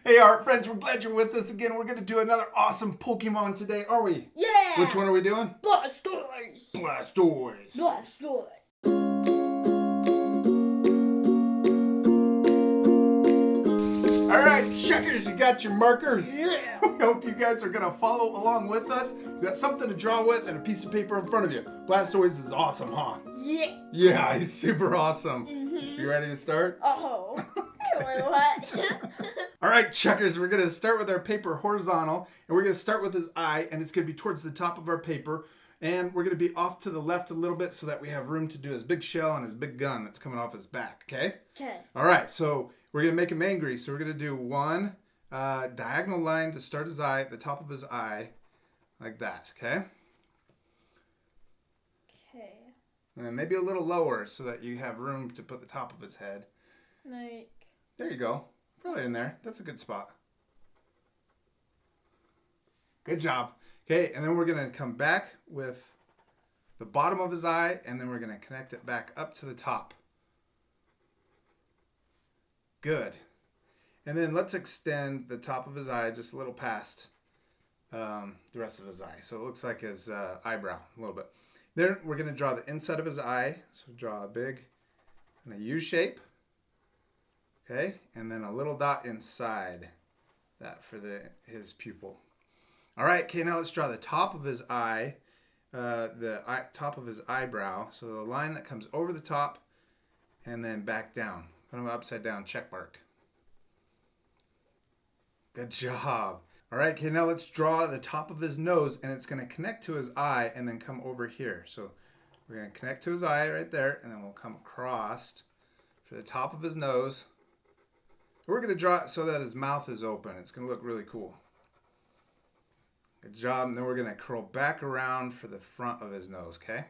Hey, art friends, we're glad you're with us again. We're going to do another awesome Pokemon today, are we? Yeah! Which one are we doing? Blastoise! Blastoise. Blastoise! Alright, checkers, you got your marker? Yeah! I hope you guys are going to follow along with us. You got something to draw with and a piece of paper in front of you. Blastoise is awesome, huh? Yeah! Yeah, he's super awesome. Mm-hmm. You ready to start? Oh. Wait, what? All right, checkers, we're going to start with our paper horizontal, and we're going to start with his eye, and it's going to be towards the top of our paper, and we're going to be off to the left a little bit so that we have room to do his big shell and his big gun that's coming off his back, okay? Okay. All right, so we're going to make him angry, so we're going to do one diagonal line to start his eye, at the top of his eye, like that, okay? Okay. And then maybe a little lower so that you have room to put the top of his head. Like. There you go. Probably in there. That's a good spot. Good job. Okay, and then we're going to come back with the bottom of his eye, and then we're going to connect it back up to the top. Good. And then let's extend the top of his eye just a little past the rest of his eye. So it looks like his eyebrow a little bit. Then we're going to draw the inside of his eye. So draw a big kind of U shape. Okay, and then a little dot inside that for his pupil. All right, okay, now let's draw the top of his eye, top of his eyebrow. So the line that comes over the top and then back down. Put him upside down, check mark. Good job. All right, okay, now let's draw the top of his nose, and it's going to connect to his eye and then come over here. So we're going to connect to his eye right there, and then we'll come across for the top of his nose. We're going to draw it so that his mouth is open. It's going to look really cool. Good job. And then we're going to curl back around for the front of his nose, okay?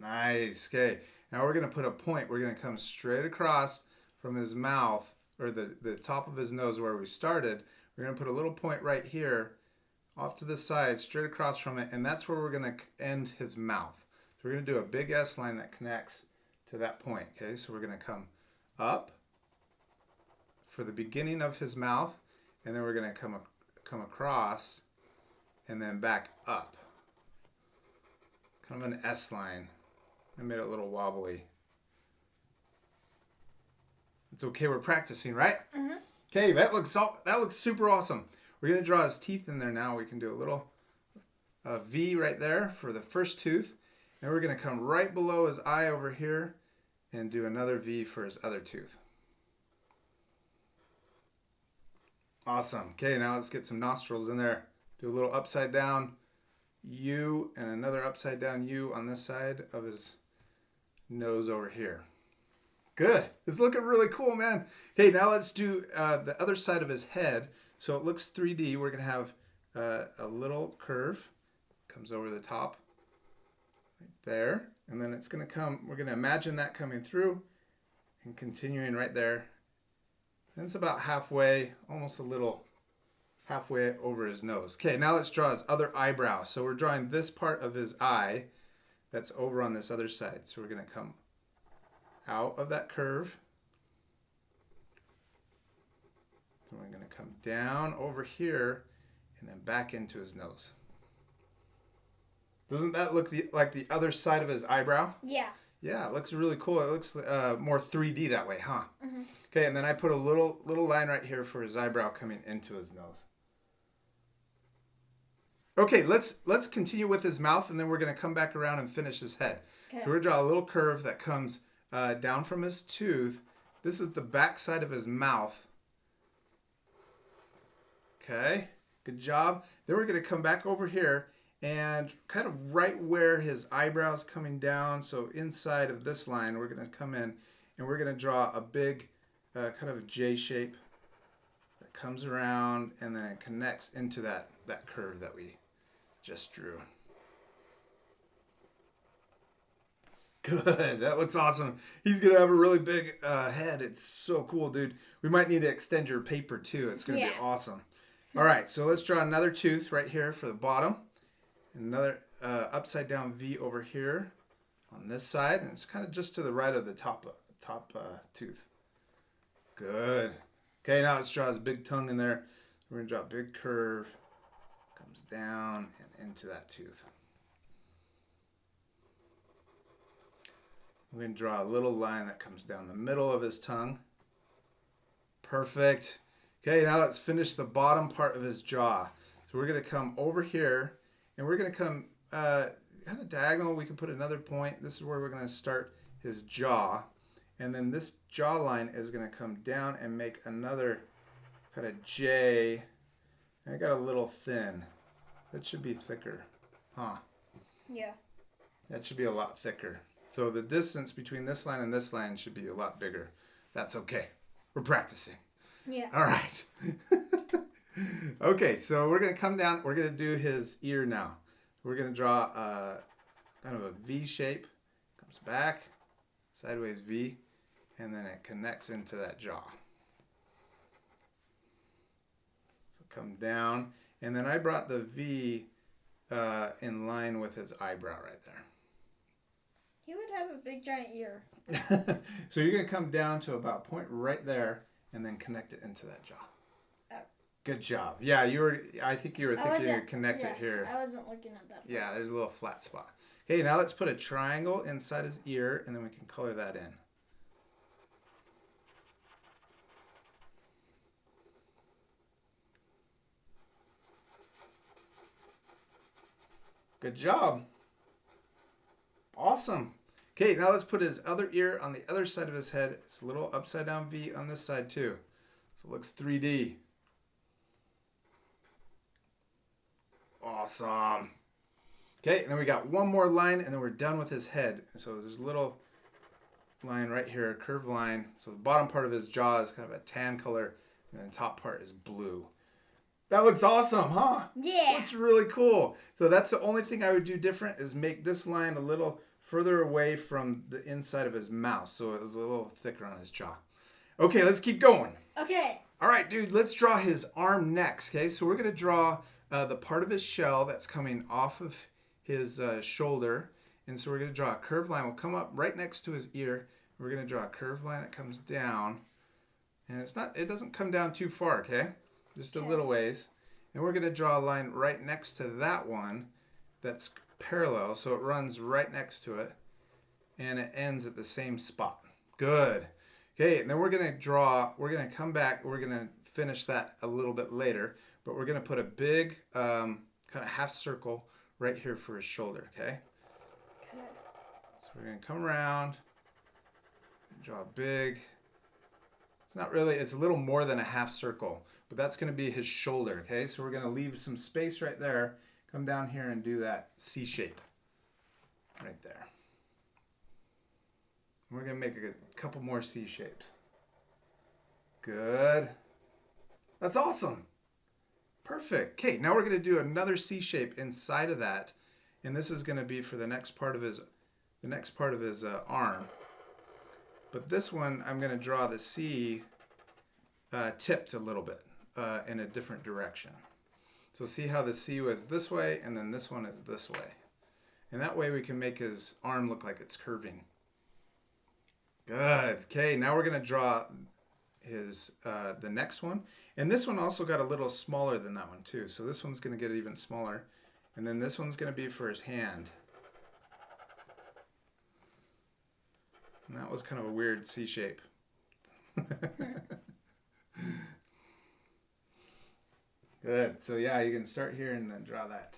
Nice. Okay. Now we're going to put a point. We're going to come straight across from his mouth, or the top of his nose where we started. We're going to put a little point right here off to the side, straight across from it, and that's where we're going to end his mouth. So we're going to do a big S line that connects to that point, okay? So we're going to come up for the beginning of his mouth, and then we're going to come across and then back up. Kind of an S line. I made it a little wobbly. It's okay, we're practicing, right? Mm-hmm. Okay, that looks super awesome. We're going to draw his teeth in there now. We can do a little V right there for the first tooth. And we're going to come right below his eye over here and do another V for his other tooth. Awesome. Okay, now let's get some nostrils in there. Do a little upside down U and another upside down U on this side of his nose over here. Good. It's looking really cool, man. Okay, now let's do the other side of his head. So it looks 3D. We're going to have a little curve. Comes over the top. Right there, and then it's going to come, we're going to imagine that coming through and continuing right there. And it's about halfway, almost a little halfway over his nose. Okay, now let's draw his other eyebrow. So we're drawing this part of his eye that's over on this other side. So we're going to come out of that curve. And we're going to come down over here and then back into his nose. Doesn't that look like the other side of his eyebrow? Yeah. Yeah, it looks really cool. It looks more 3D that way, huh? Mm-hmm. Okay, and then I put a little line right here for his eyebrow coming into his nose. Okay, let's continue with his mouth, and then we're going to come back around and finish his head. Okay. So we're going to draw a little curve that comes down from his tooth. This is the back side of his mouth. Okay, good job. Then we're going to come back over here and kind of right where his eyebrow is coming down, so inside of this line, we're going to come in and we're going to draw a big kind of a J shape that comes around and then it connects into that curve that we just drew. Good. That looks awesome. He's going to have a really big head. It's so cool, dude. We might need to extend your paper, too. It's going to be awesome. All right, so let's draw another tooth right here for the bottom. Another upside down V over here on this side, and it's kind of just to the right of the top tooth. Good. Okay, now let's draw his big tongue in there. We're going to draw a big curve. Comes down and into that tooth. We're going to draw a little line that comes down the middle of his tongue. Perfect. Okay, now let's finish the bottom part of his jaw. So we're going to come over here, and we're going to come kind of diagonal. We can put another point. This is where we're going to start his jaw. And then this jawline is going to come down and make another kind of J. And I got a little thin. That should be thicker. Huh? Yeah. That should be a lot thicker. So the distance between this line and this line should be a lot bigger. That's okay. We're practicing. Yeah. All right. Okay, so we're going to come down. We're going to do his ear now. We're going to draw kind of a V shape. Comes back, sideways V, and then it connects into that jaw. So come down, and then I brought the V in line with his eyebrow right there. He would have a big giant ear. So you're going to come down to about a point right there and then connect it into that jaw. Oh. Good job. Yeah, I think you were thinking to connect it here. I wasn't looking at that part. Yeah, there's a little flat spot. Okay, now let's put a triangle inside his ear and then we can color that in. Good job. Awesome. Okay, now let's put his other ear on the other side of his head. It's a little upside down V on this side too. So it looks 3D. Awesome. Okay, and then we got one more line and then we're done with his head. So there's a little line right here, a curved line. So the bottom part of his jaw is kind of a tan color and then the top part is blue. That looks awesome, huh? Yeah. Looks really cool. So that's the only thing I would do different is make this line a little further away from the inside of his mouth. So it was a little thicker on his jaw. Okay, let's keep going. Okay. All right, dude, let's draw his arm next, okay? So we're going to draw the part of his shell that's coming off of his shoulder. And so we're going to draw a curved line. We'll come up right next to his ear. We're going to draw a curved line that comes down. And it doesn't come down too far, okay? Just a little ways. And we're going to draw a line right next to that one that's parallel. So it runs right next to it. And it ends at the same spot. Good. Okay, and then we're going to come back. We're going to finish that a little bit later. But we're going to put a big kind of half circle right here for his shoulder, okay? Okay. So we're going to come around, draw a big, it's a little more than a half circle, but that's going to be his shoulder, okay? So we're going to leave some space right there, come down here and do that C shape right there. We're going to make a couple more C shapes. Good. That's awesome. Perfect. Okay, now we're going to do another C shape inside of that, and this is going to be for the next part of his arm. But this one, I'm going to draw the C tipped a little bit in a different direction. So see how the C was this way, and then this one is this way. And that way we can make his arm look like it's curving. Good. Okay, now we're going to draw his the next one. And this one also got a little smaller than that one too. So this one's going to get even smaller. And then this one's going to be for his hand. And that was kind of a weird C shape. Good. So yeah, you can start here and then draw that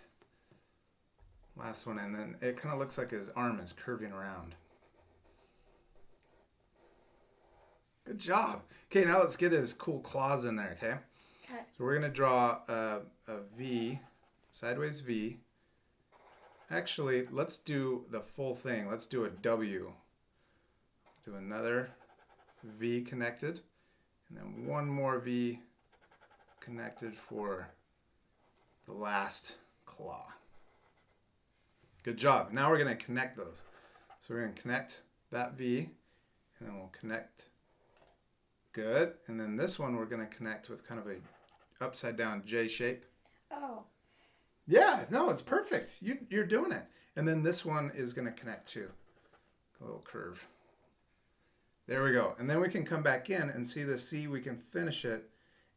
last one. And then it kind of looks like his arm is curving around. Good job. Okay, now let's get his cool claws in there, okay? Okay. So we're going to draw a V, sideways V. Actually, let's do the full thing. Let's do a W. Do another V connected, and then one more V connected for the last claw. Good job. Now we're going to connect those. So we're going to connect that V, and then we'll connect. Good. And then this one we're going to connect with kind of a upside down J shape. Oh. Yeah, no, it's perfect. You're doing it. And then this one is going to connect too. A little curve. There we go. And then we can come back in and see the C. We can finish it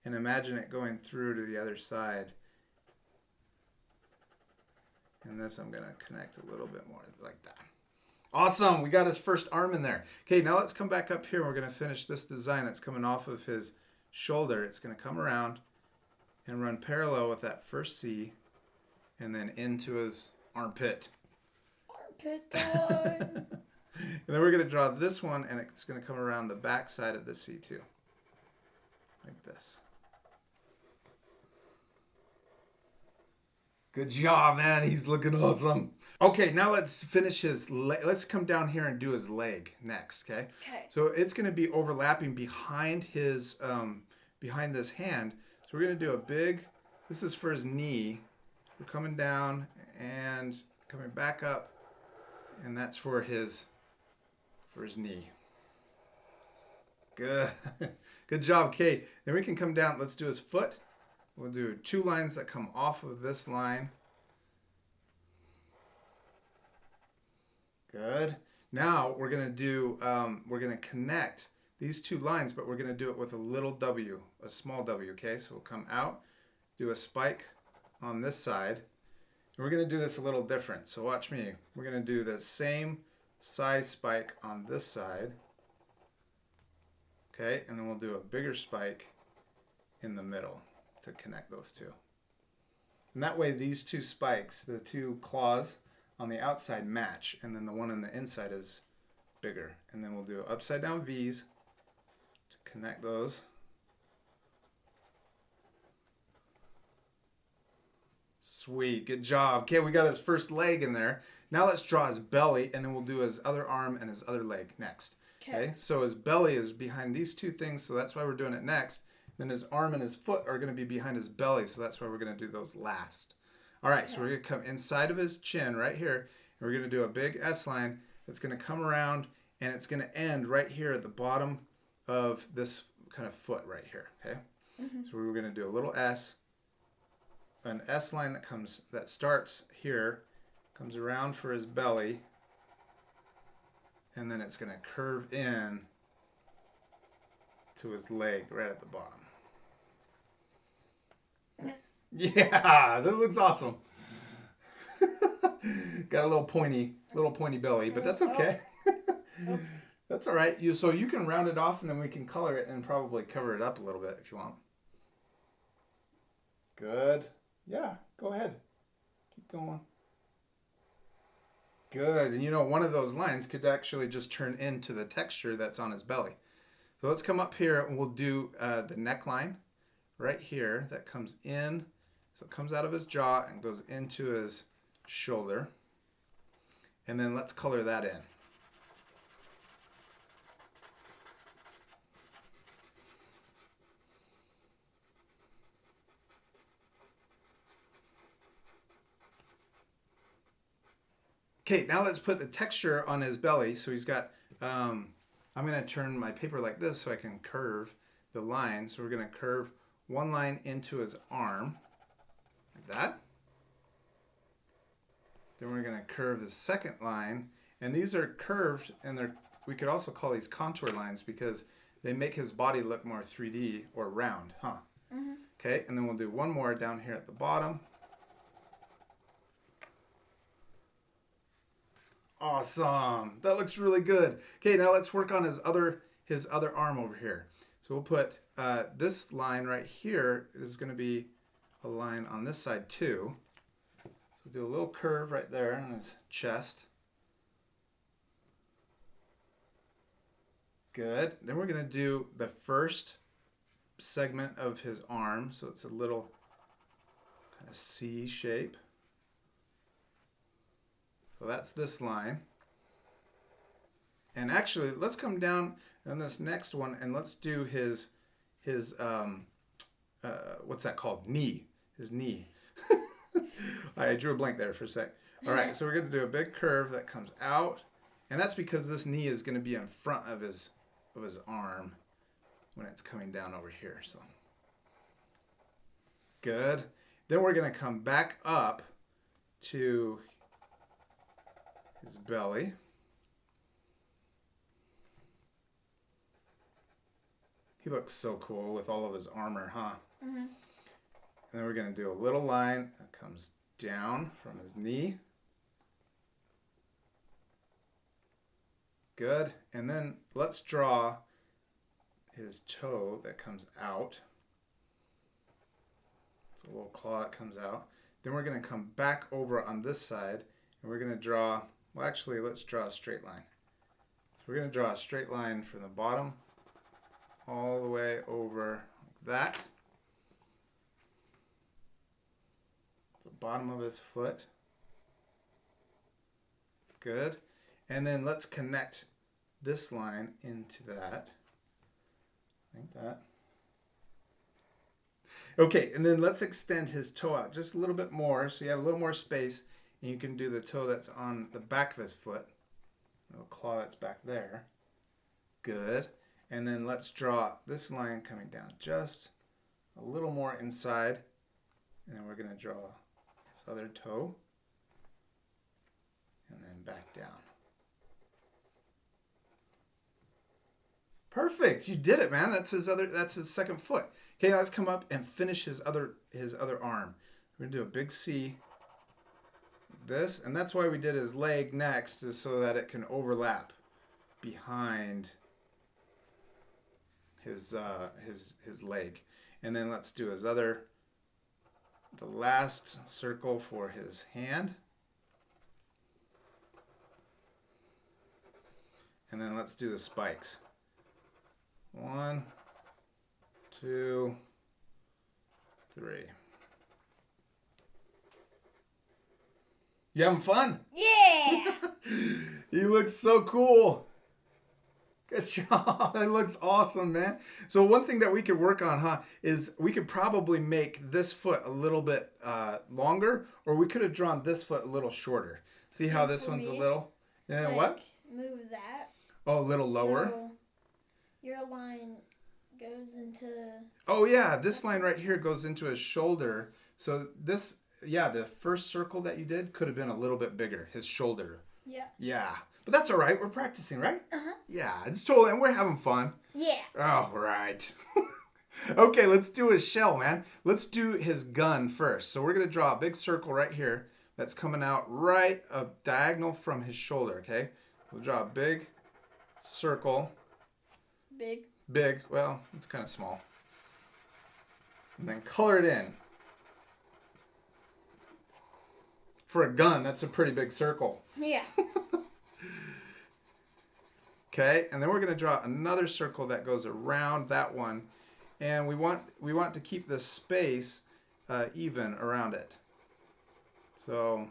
and imagine it going through to the other side. And this I'm going to connect a little bit more like that. Awesome. We got his first arm in there. Okay, now let's come back up here. And we're going to finish this design that's coming off of his shoulder. It's going to come around and run parallel with that first C and then into his armpit. Armpit time. And then we're going to draw this one, and it's going to come around the back side of the C too. Like this. Good job, man. He's looking awesome. Okay, now let's finish his leg. Let's come down here and do his leg next, okay? Okay. So it's going to be overlapping behind his, behind this hand. So we're going to do a big, this is for his knee. We're coming down and coming back up, and that's for his knee. Good. Good job, okay. Then we can come down. Let's do his foot. We'll do 2 lines that come off of this line. Good. Now we're going to do, we're going to connect these 2 lines, but we're going to do it with a little W, a small W, okay? So we'll come out, do a spike on this side. And we're going to do this a little different. So watch me. We're going to do the same size spike on this side. Okay, and then we'll do a bigger spike in the middle to connect those 2. And that way these 2 spikes, the 2 claws on the outside match, and then the one on the inside is bigger. And then we'll do upside down V's to connect those. Sweet, good job. Okay, we got his first leg in there. Now let's draw his belly, and then we'll do his other arm and his other leg next. Okay, so his belly is behind these 2 things, so that's why we're doing it next. Then his arm and his foot are going to be behind his belly, so that's why we're going to do those last. All right, so we're going to come inside of his chin right here, and we're going to do a big S line that's going to come around, and it's going to end right here at the bottom of this kind of foot right here, okay? So we're going to do a little S, an S line that starts here, comes around for his belly, and then it's going to curve in to his leg right at the bottom. Yeah, that looks awesome. Got a little pointy belly, but that's okay. Oops. That's all right. So you can round it off, and then we can color it and probably cover it up a little bit if you want. Good. Yeah, go ahead. Keep going. Good. And you know, one of those lines could actually just turn into the texture that's on his belly. So let's come up here and we'll do the neckline right here that comes in. So it comes out of his jaw and goes into his shoulder. And then let's color that in. Okay, now let's put the texture on his belly. So he's got, I'm going to turn my paper like this so I can curve the line. So we're going to curve one line into his arm, like that. Then we're going to curve the second line. And these are curved, and we could also call these contour lines because they make his body look more 3D or round, huh? Mm-hmm. Okay, and then we'll do one more down here at the bottom. Awesome. That looks really good. Okay, now let's work on his other arm over here. So we'll put this line right here is going to be a line on this side too. So we'll do a little curve right there on his chest. Good. Then we're going to do the first segment of his arm. So it's a little kind of C shape. So that's this line. And actually, let's come down on this next one and let's do his what's that called? Knee. His knee. I drew a blank there for a sec. All right, so we're going to do a big curve that comes out. And that's because this knee is going to be in front of his arm when it's coming down over here. So good. Then we're going to come back up to his belly. He looks so cool with all of his armor, huh? Mm-hmm. And then we're going to do a little line that comes down from his knee. Good. And then let's draw his toe that comes out. It's a little claw that comes out. Then we're going to come back over on this side and we're going to draw, well actually let's draw a straight line. So we're going to draw a straight line from the bottom all the way over like that. The bottom of his foot. Good. And then let's connect this line into that. Like that. Okay, and then let's extend his toe out just a little bit more so you have a little more space and you can do the toe that's on the back of his foot. A little claw that's back there. Good. And then let's draw this line coming down just a little more inside. And then we're going to draw his other toe. And then back down. Perfect. You did it, man. That's his second foot. Okay, now let's come up and finish his other arm. We're going to do a big C. This, and that's why we did his leg next, is so that it can overlap behind his leg. And then let's do the last circle for his hand. And then let's do the spikes. 1, 2, 3. You having fun? Yeah. You look so cool. Good job. That looks awesome, man. So one thing that we could work on, is we could probably make this foot a little bit longer, or we could have drawn this foot a little shorter. See how this one's a little? And then what? Move that. Oh, a little lower. So your line goes into... Oh, yeah. This line right here goes into his shoulder. So this, yeah, the first circle that you did could have been a little bit bigger. His shoulder. Yeah. Yeah. But that's all right. We're practicing, right? Uh-huh. Yeah. It's totally, and we're having fun. Yeah. All right. Okay, let's do his shell, man. Let's do his gun first. So we're going to draw a big circle right here that's coming out right diagonal from his shoulder, okay? We'll draw a big circle. Big. Well, it's kind of small. And then color it in. For a gun, that's a pretty big circle. Yeah. Okay, and then we're going to draw another circle that goes around that one. And we want to keep the space even around it. So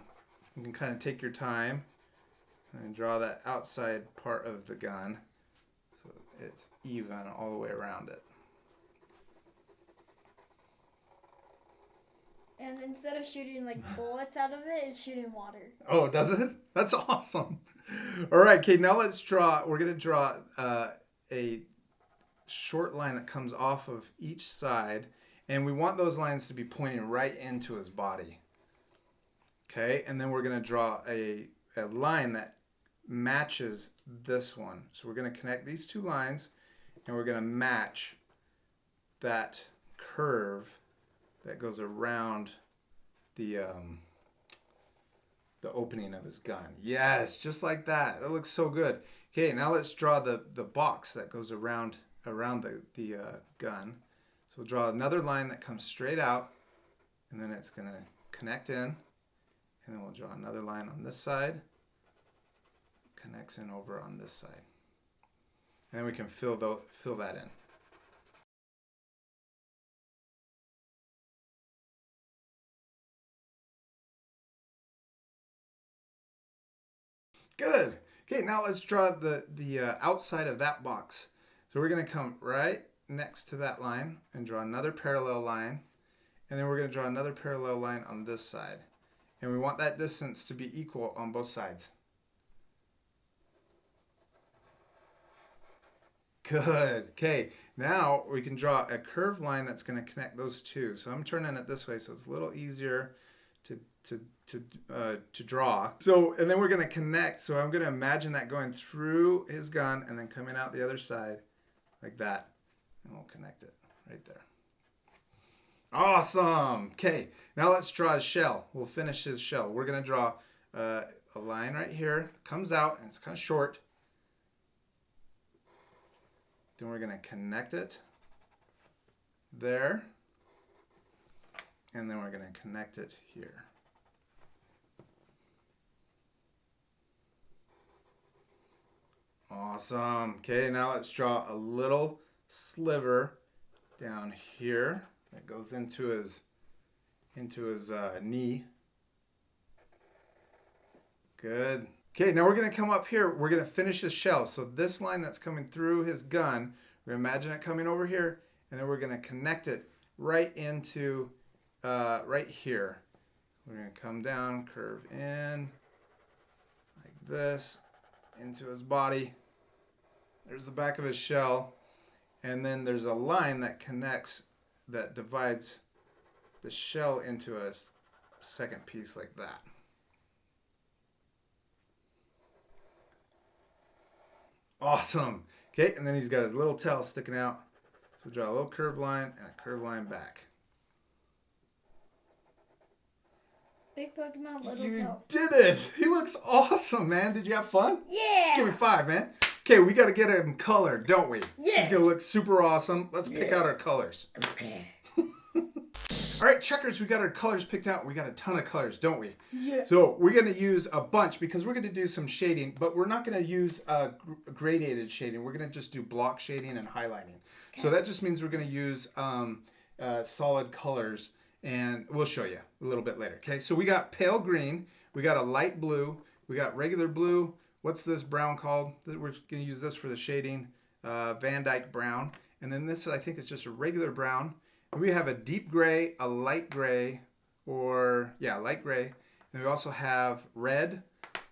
you can kind of take your time and draw that outside part of the gun so it's even all the way around it. And instead of shooting like bullets out of it, it's shooting water. Oh, does it? That's awesome. All right, okay, now let's draw. We're going to draw a short line that comes off of each side, and we want those lines to be pointing right into his body. Okay, and then we're going to draw a line that matches this one. So we're going to connect these two lines, and we're going to match that curve that goes around the opening of his gun. Yes, just like that. That looks so good. Okay, now let's draw the box that goes around the gun. So we'll draw another line that comes straight out, and then it's going to connect in, and then we'll draw another line on this side, connects in over on this side. And then we can fill that in. Good. Okay, now let's draw the outside of that box. So we're going to come right next to that line and draw another parallel line. And then we're going to draw another parallel line on this side. And we want that distance to be equal on both sides. Good. Okay, now we can draw a curved line that's going to connect those two. So I'm turning it this way so it's a little easier to draw. So, and then we're going to connect. So I'm going to imagine that going through his gun and then coming out the other side like that. And we'll connect it right there. Awesome. Okay, now let's draw his shell. We'll finish his shell. We're going to draw a line right here. Comes out, and it's kind of short. Then we're going to connect it there. And then we're going to connect it here. Awesome. Okay, now let's draw a little sliver down here that goes into his knee. Good. Okay, now we're going to come up here. We're going to finish his shell. So this line that's coming through his gun, we're going to imagine it coming over here, and then we're going to connect it right into right here. We're going to come down, curve in like this into his body. There's the back of his shell, and then there's a line that connects, that divides the shell into a second piece like that. Awesome. Okay, and then he's got his little tail sticking out. So draw a little curved line and a curved line back. Big Pokemon, little You toe. did it! He looks awesome, man. Did you have fun? Yeah! Give me 5, man. Okay, we got to get him colored, don't we? Yeah. He's going to look super awesome. Let's pick out our colors. Okay. All right, checkers, we got our colors picked out. We got a ton of colors, don't we? Yeah. So we're going to use a bunch because we're going to do some shading, but we're not going to use gradated shading. We're going to just do block shading and highlighting. Okay. So that just means we're going to use solid colors, and we'll show you a little bit later. Okay, so we got pale green, we got a light blue, we got regular blue. What's this brown called? We're going to use this for the shading, Van Dyke brown. And then this, I think, is just a regular brown. And we have a deep gray, a light gray, light gray. And we also have red,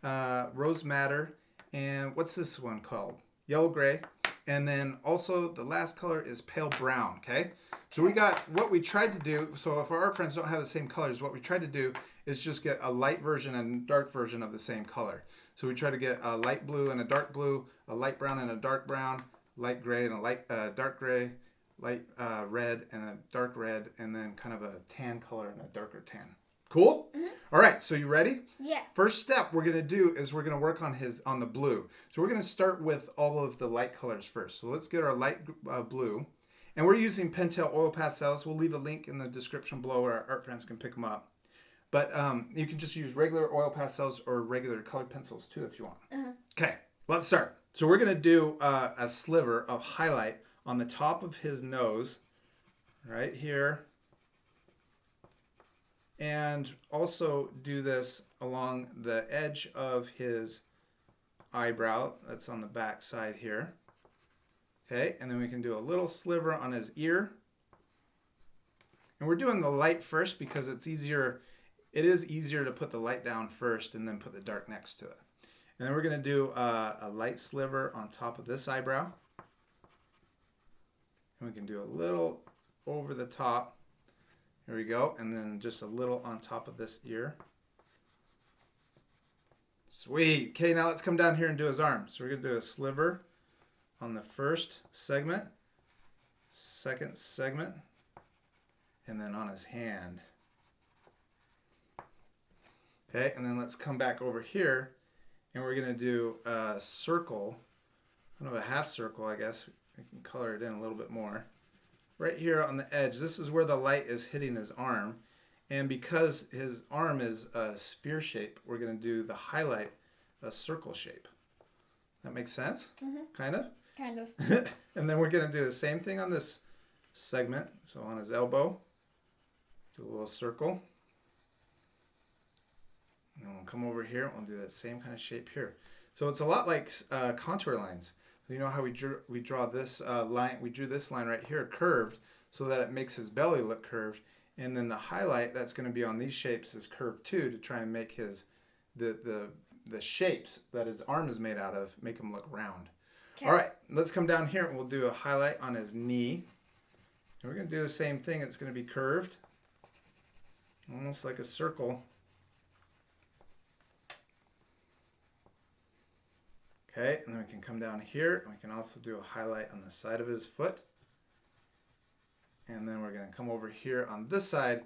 rose madder, and what's this one called? Yellow gray. And then also the last color is pale brown, okay? So we got, what we tried to do, so if our art friends don't have the same colors, what we tried to do is just get a light version and dark version of the same color. So we try to get a light blue and a dark blue, a light brown and a dark brown, light gray and a light dark gray, light red and a dark red, and then kind of a tan color and a darker tan. Cool? Mm-hmm. All right, so you ready? Yeah. First step we're going to do is we're going to work on the blue. So we're going to start with all of the light colors first. So let's get our light blue. And we're using Pentel oil pastels. We'll leave a link in the description below where our art friends can pick them up. But you can just use regular oil pastels or regular colored pencils too if you want. Uh-huh. Okay, let's start. So we're going to do a sliver of highlight on the top of his nose, right here. And also do this along the edge of his eyebrow. That's on the back side here. Okay, and then we can do a little sliver on his ear. And we're doing the light first because it's easier. It is easier to put the light down first and then put the dark next to it. And then we're going to do a light sliver on top of this eyebrow. And we can do a little over the top. Here we go. And then just a little on top of this ear. Sweet. Okay, now let's come down here and do his arm. So we're going to do a sliver on the first segment, second segment, and then on his hand. Okay, and then let's come back over here, and we're going to do a circle, kind of a half circle, I guess. We can color it in a little bit more. Right here on the edge, this is where the light is hitting his arm, and because his arm is a sphere shape, we're going to do the highlight a circle shape. That makes sense? Mm-hmm. Kind of? Kind of. And then we're going to do the same thing on this segment. So on his elbow, do a little circle. And then we'll come over here and we'll do that same kind of shape here. So it's a lot like contour lines. So you know how we draw this line, we drew this line right here curved so that it makes his belly look curved. And then the highlight that's going to be on these shapes is curved too to try and make the shapes that his arm is made out of, make him look round. Okay. All right, let's come down here and we'll do a highlight on his knee. And we're going to do the same thing. It's going to be curved, almost like a circle. Okay, and then we can come down here and we can also do a highlight on the side of his foot. And then we're going to come over here on this side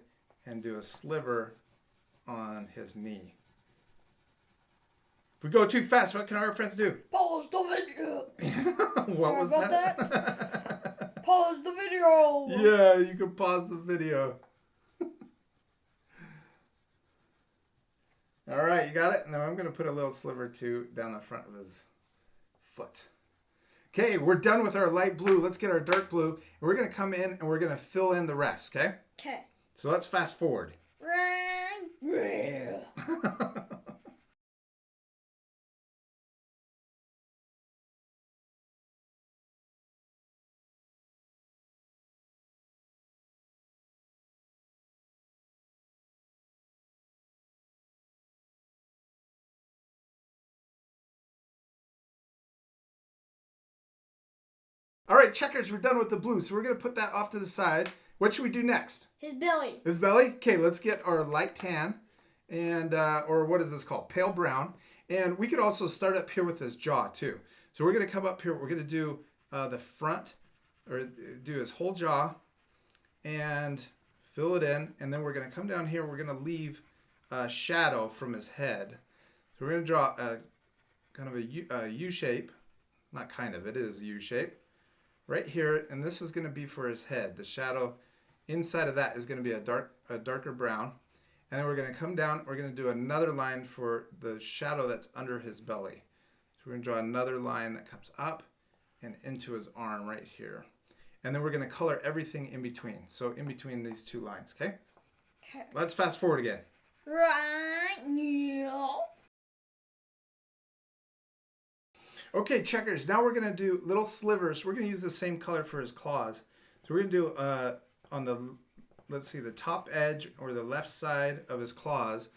and do a sliver on his knee. If we go too fast, what can our friends do? Pause the video. What Sorry was about that? Pause the video. Yeah, you can pause the video. All right, you got it? Now I'm going to put a little sliver too down the front of his foot. Okay, we're done with our light blue. Let's get our dark blue. And we're going to come in and we're going to fill in the rest, okay? Okay. So let's fast forward. All right, checkers, we're done with the blue. So we're going to put that off to the side. What should we do next? His belly. His belly? Okay, let's get our light tan and, or what is this called? Pale brown. And we could also start up here with his jaw too. So we're going to come up here. We're going to do the front, or do his whole jaw and fill it in. And then we're going to come down here. We're going to leave a shadow from his head. So we're going to draw a kind of a U shape. Not kind of, it is a U shape. Right here, and this is going to be for his head. The shadow inside of that is going to be a darker brown. And then we're going to come down, we're going to do another line for the shadow that's under his belly. So we're going to draw another line that comes up and into his arm right here. And then we're going to color everything in between. So in between these two lines, okay? Okay. Let's fast forward again. Right now. Okay, checkers, now we're going to do little slivers. We're going to use the same color for his claws. So we're going to do on the, let's see, the top edge or the left side of his claws,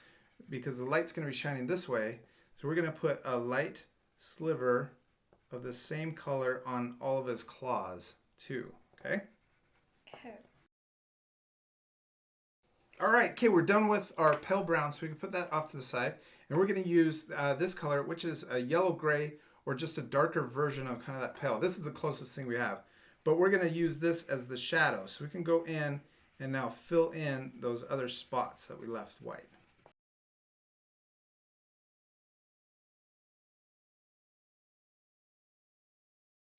because the light's going to be shining this way. So we're going to put a light sliver of the same color on all of his claws too, okay? Okay. All right, okay, we're done with our pale brown, so we can put that off to the side. And we're going to use this color, which is a yellow-gray, or just a darker version of kind of that pale. This is the closest thing we have. But we're going to use this as the shadow. So we can go in and now fill in those other spots that we left white.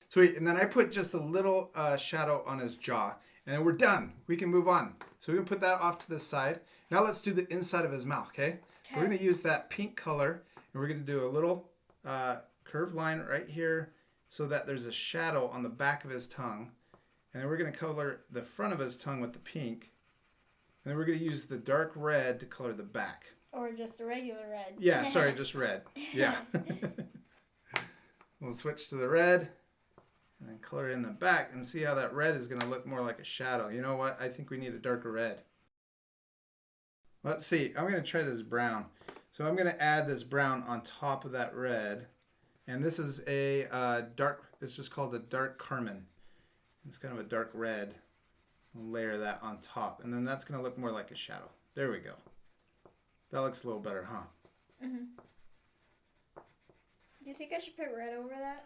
Sweet, and then I put just a little shadow on his jaw. And then we're done. We can move on. So we can put that off to the side. Now let's do the inside of his mouth, okay? We're going to use that pink color, and we're going to do a little curved line right here so that there's a shadow on the back of his tongue. And then we're going to color the front of his tongue with the pink. And then we're going to use the dark red to color the back. Or just a regular red. Yeah, sorry, just red. Yeah. We'll switch to the red and then color in the back and see how that red is going to look more like a shadow. You know what? I think we need a darker red. Let's see. I'm going to try this brown. So I'm going to add this brown on top of that red. And this is a dark, it's just called a dark carmine. It's kind of a dark red. We'll layer that on top. And then that's going to look more like a shadow. There we go. That looks a little better, huh? Mm-hmm. Do you think I should put red over that?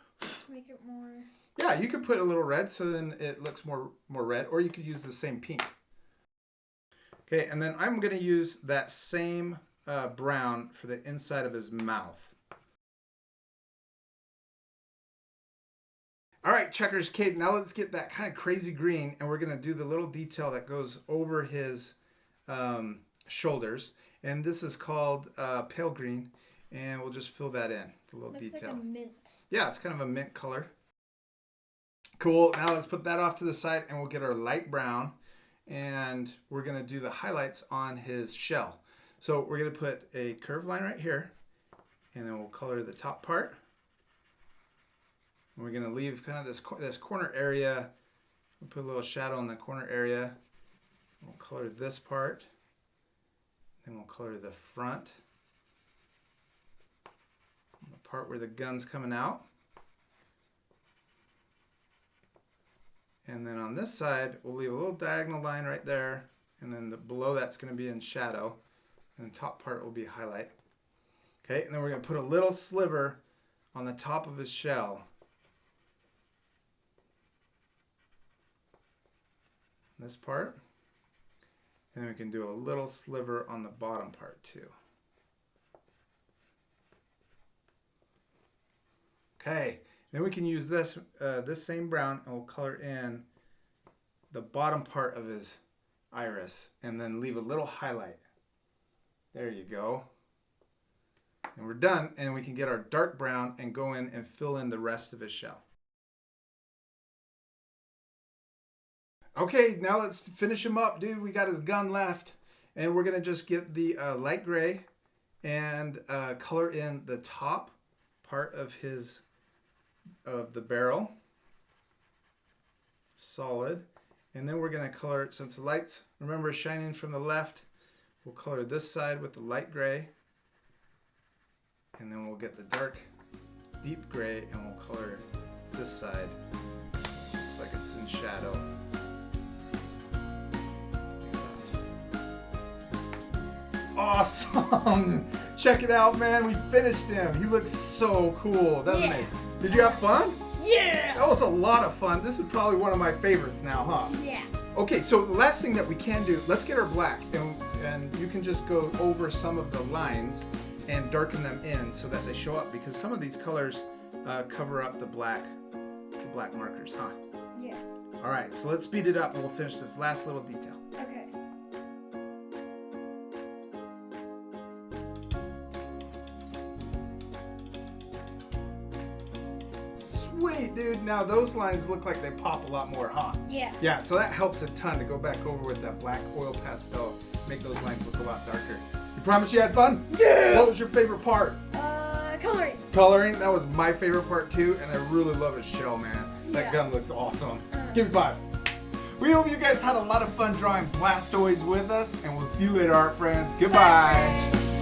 Make it more... Yeah, you could put a little red so then it looks more red. Or you could use the same pink. Okay, and then I'm going to use that same brown for the inside of his mouth. All right, checkers, Kate, now let's get that kind of crazy green, and we're going to do the little detail that goes over his shoulders. And this is called pale green, and we'll just fill that in, the little Looks detail. like a mint. Yeah, it's kind of a mint color. Cool, now let's put that off to the side, and we'll get our light brown, and we're going to do the highlights on his shell. So we're going to put a curved line right here, and then we'll color the top part. And we're going to leave kind of this corner area. We'll put a little shadow in the corner area. We'll color this part. Then we'll color the front. And the part where the gun's coming out. And then on this side, we'll leave a little diagonal line right there. And then below that's going to be in shadow. And the top part will be highlight. Okay, and then we're going to put a little sliver on the top of his shell. this part. And then we can do a little sliver on the bottom part too. Okay, then we can use this same brown and we'll color in the bottom part of his iris and then leave a little highlight. There you go. And we're done, and we can get our dark brown and go in and fill in the rest of his shell. Okay, now let's finish him up, dude. We got his gun left, and we're gonna just get the light gray and color in the top part of the barrel, solid. And then we're gonna color, since the light's, remember, shining from the left, we'll color this side with the light gray. And then we'll get the dark, deep gray, and we'll color this side. Looks like it's in shadow. Awesome! Check it out, man. We finished him. He looks so cool, doesn't he? Did you have fun? Yeah! That was a lot of fun. This is probably one of my favorites now, huh? Yeah. Okay, so the last thing that we can do, let's get our black, and you can just go over some of the lines and darken them in so that they show up, because some of these colors cover up the black markers, huh? Yeah. All right, so let's speed it up and we'll finish this last little detail. Okay. Sweet, dude. Now those lines look like they pop a lot more, huh? Yeah. Yeah, so that helps a ton to go back over with that black oil pastel, make those lines look a lot darker. You promise you had fun? Yeah! What was your favorite part? Coloring. Coloring, that was my favorite part too, and I really love his shell, man. That Yeah. gun looks awesome. Give me 5. We hope you guys had a lot of fun drawing Blastoise with us, and we'll see you later, art friends. Goodbye.